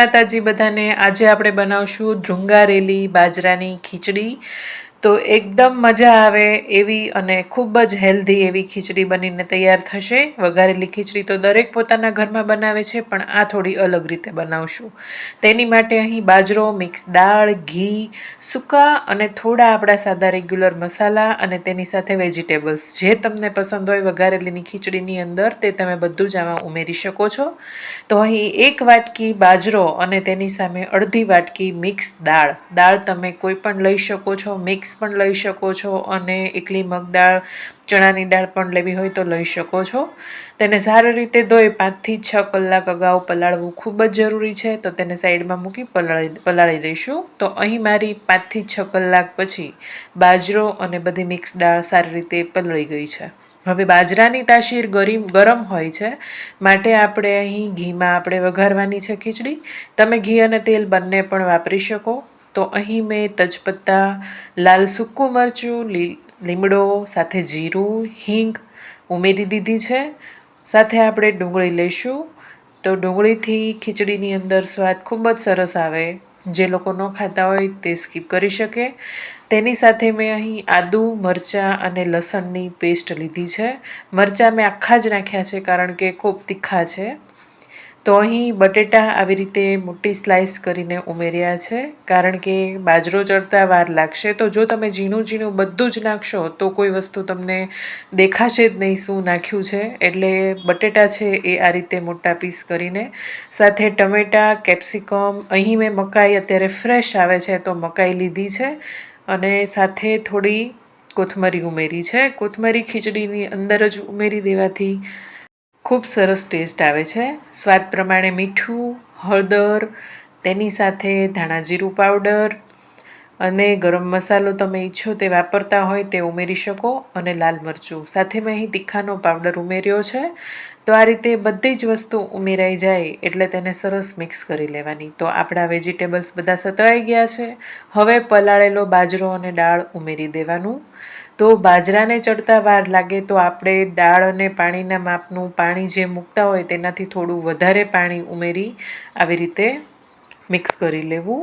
માતાજી બધાને। આજે આપણે બનાવશું ધ્રુંગારેલી બાજરાની ખીચડી। તો એકદમ મજા આવે એવી અને ખૂબ જ હેલ્ધી એવી ખીચડી બનીને તૈયાર થશે। વઘારેલી ખીચડી તો દરેક પોતાના ઘરમાં બનાવે છે, પણ આ થોડી અલગ રીતે બનાવશું। તેની માટે અહીં બાજરો, મિક્સ દાળ, ઘી, સૂકા અને થોડા આપણા સાદા રેગ્યુલર મસાલા અને તેની સાથે વેજીટેબલ્સ જે તમને પસંદ હોય વઘારેલીની ખીચડીની અંદર તે તમે બધું જ આમાં ઉમેરી શકો છો। તો અહીં 1 વાટકી બાજરો અને તેની સામે અડધી વાટકી મિક્સ દાળ તમે કોઈ પણ લઈ શકો છો, મિક્સ પણ લઈ શકો છો અને એકલી મગદાળ ચણાની દાળ પણ લેવી હોય તો લઈ શકો છો। તેને સારી રીતે ધોઈ 5 થી 6 કલાક અગાઉ પલાળવું ખૂબ જ જરૂરી છે। તો તેને સાઈડમાં મૂકી પલાળી દઈશું। તો અહીં મારી 5 થી 6 કલાક પછી બાજરો અને બધી મિક્સ દાળ સારી રીતે પલળી ગઈ છે। હવે બાજરાની તાસીર ગરમ હોય છે, માટે આપણે અહીં ઘીમાં આપણે વઘારવાની છે ખીચડી। તમે ઘી અને તેલ બંને પણ વાપરી શકો। તો અહીં મેં તજપત્તા, લાલ સૂકું મરચું, લીમડો સાથે જીરું, હિંગ ઉમેરી દીધી છે। સાથે આપણે ડુંગળી લઈશું। તો ડુંગળીથી ખીચડીની અંદર સ્વાદ ખૂબ જ સરસ આવે। જે લોકો ન ખાતા હોય તે સ્કીપ કરી શકે। તેની સાથે મેં અહીં આદુ, મરચાં અને લસણની પેસ્ટ લીધી છે। મરચાં મેં આખા જ નાખ્યા છે કારણ કે ખૂબ તીખા છે। તો અહીં બટેટા આવી રીતે મોટી સ્લાઇસ કરીને ઉમેર્યા છે, કારણ કે બાજરો ચડતા વાર લાગશે। તો જો તમે ઝીણું બધું જ નાખશો તો કોઈ વસ્તુ તમને દેખાશે જ નહીં શું નાખ્યું છે। એટલે બટેટા છે એ આ રીતે મોટા પીસ કરીને, સાથે ટમેટાં, કેપ્સિકમ, અહીં મેં મકાઈ અત્યારે ફ્રેશ આવે છે તો મકાઈ લીધી છે અને સાથે થોડી કોથમરી ઉમેરી છે। કોથમરી ખીચડીની અંદર જ ઉમેરી દેવાથી ખૂબ સરસ ટેસ્ટ આવે છે। સ્વાદ પ્રમાણે મીઠું, હળદર, તેની સાથે ધાણા જીરું પાવડર અને ગરમ મસાલો તમે ઈચ્છો તે વાપરતા હોય તે ઉમેરી શકો અને લાલ મરચું સાથે મેં અહીં તીખાનો પાવડર ઉમેર્યો છે। તો આ રીતે બધી જ વસ્તુ ઉમેરાઈ જાય એટલે તેને સરસ મિક્સ કરી લેવાની। તો આપણા વેજીટેબલ્સ બધા સતળાઈ ગયા છે। હવે પલાળેલો બાજરો અને દાળ ઉમેરી દેવાનું। તો બાજરાને ચડતા વાર લાગે તો આપણે દાળ અને પાણીના માપનું પાણી જે મૂકતા હોય તેનાથી થોડું વધારે પાણી ઉમેરી આવી રીતે મિક્સ કરી લેવું।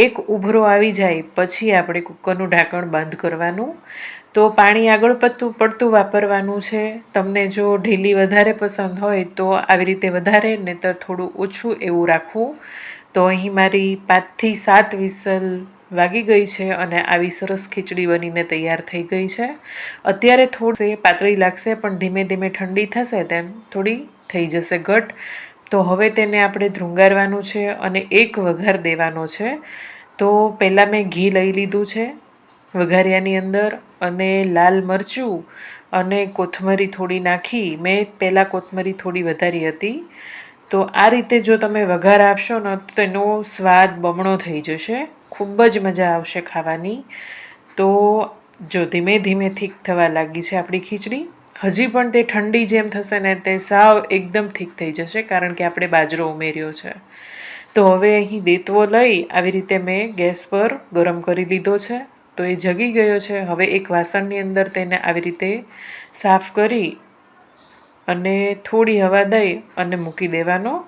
એક ઉભરો આવી જાય પછી આપણે કુકરનું ઢાંકણ બંધ કરવાનું। તો પાણી આગળ પડતું વાપરવાનું છે। તમને જો ઢીલી વધારે પસંદ હોય તો આવી રીતે વધારે, નહીંતર થોડું ઓછું એવું રાખવું। તો અહીં મારી 5 થી 7 વિસલ વાગી ગઈ છે અને આવી સરસ ખીચડી બનીને તૈયાર થઈ ગઈ છે। અત્યારે થોડી પાતળી લાગશે, પણ ધીમે ધીમે ઠંડી થશે તેમ થોડી થઈ જશે ઘટ। તો હવે તેને આપણે ધ્રુંગારવાનું છે અને એક વઘાર દેવાનો છે। તો પહેલાં મેં ઘી લઈ લીધું છે વઘારિયાની અંદર અને લાલ મરચું અને કોથમરી થોડી નાખી, મેં પહેલાં કોથમરી થોડી વધારી હતી। તો આ રીતે જો તમે વઘાર આપશો ને તો તેનો સ્વાદ બમણો થઈ જશે। ખૂબ જ મજા આવશે ખાવાની। તો જો ધીમે ધીમે ઠીક થવા લાગી છે આપણી ખીચડી। હજી પણ તે ઠંડી જેમ થશે ને તે સાવ એકદમ ઠીક થઈ જશે, કારણ કે આપણે બાજરો ઉમેર્યો છે। તો હવે અહીં દેતવો લઈ આવી રીતે મેં ગેસ પર ગરમ કરી લીધો છે। તો એ જગી ગયો છે। હવે એક વાસણની અંદર તેને આવી રીતે સાફ કરી અને થોડી હવા દઈ અને મૂકી દેવાનો।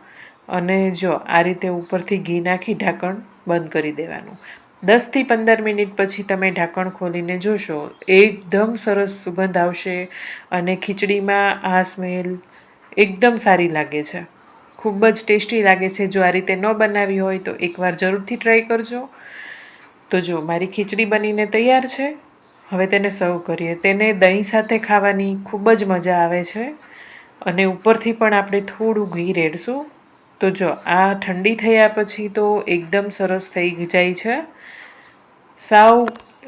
અને જો આ રીતે ઉપરથી ઘી નાખી ઢાંકણ બંધ કરી દેવાનું। 10 થી 15 મિનિટ પછી તમે ઢાંકણ ખોલીને જોશો, એકદમ સરસ સુગંધ આવશે અને ખીચડીમાં આ સ્મેલ એકદમ સારી લાગે છે। ખૂબ જ ટેસ્ટી લાગે છે। જો આ રીતે ન બનાવી હોય તો એકવાર જરૂરથી ટ્રાય કરજો। તો જો મારી ખીચડી બનીને તૈયાર છે। હવે તેને સર્વ કરીએ। તેને દહીં સાથે ખાવાની ખૂબ જ મજા આવે છે અને ઉપરથી પણ આપણે થોડું ઘી રેડશું। તો જો આ ઠંડી થયા પછી તો એકદમ સરસ થઈ જાય છે। સાવ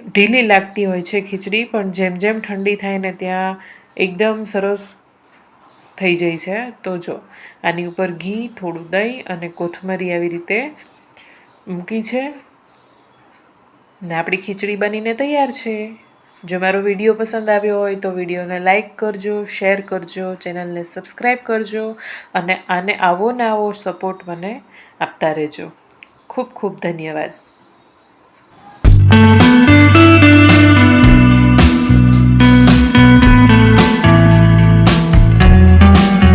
ઢીલી લાગતી હોય છે ખીચડી, પણ જેમ જેમ ઠંડી થાય ને ત્યાં એકદમ સરસ થઈ જાય છે। તો જો આની ઉપર ઘી, થોડું દહીં અને કોથમરી આવી રીતે મૂકી છે ને આપણી ખીચડી બનીને તૈયાર છે। જો મારો વિડીયો પસંદ આવ્યો હોય તો વિડીયોને લાઇક કરજો, શેર કરજો, ચેનલને સબસ્ક્રાઈબ કરજો અને આવો સપોર્ટ મને આપતા રહેજો। ખૂબ ખૂબ ધન્યવાદ।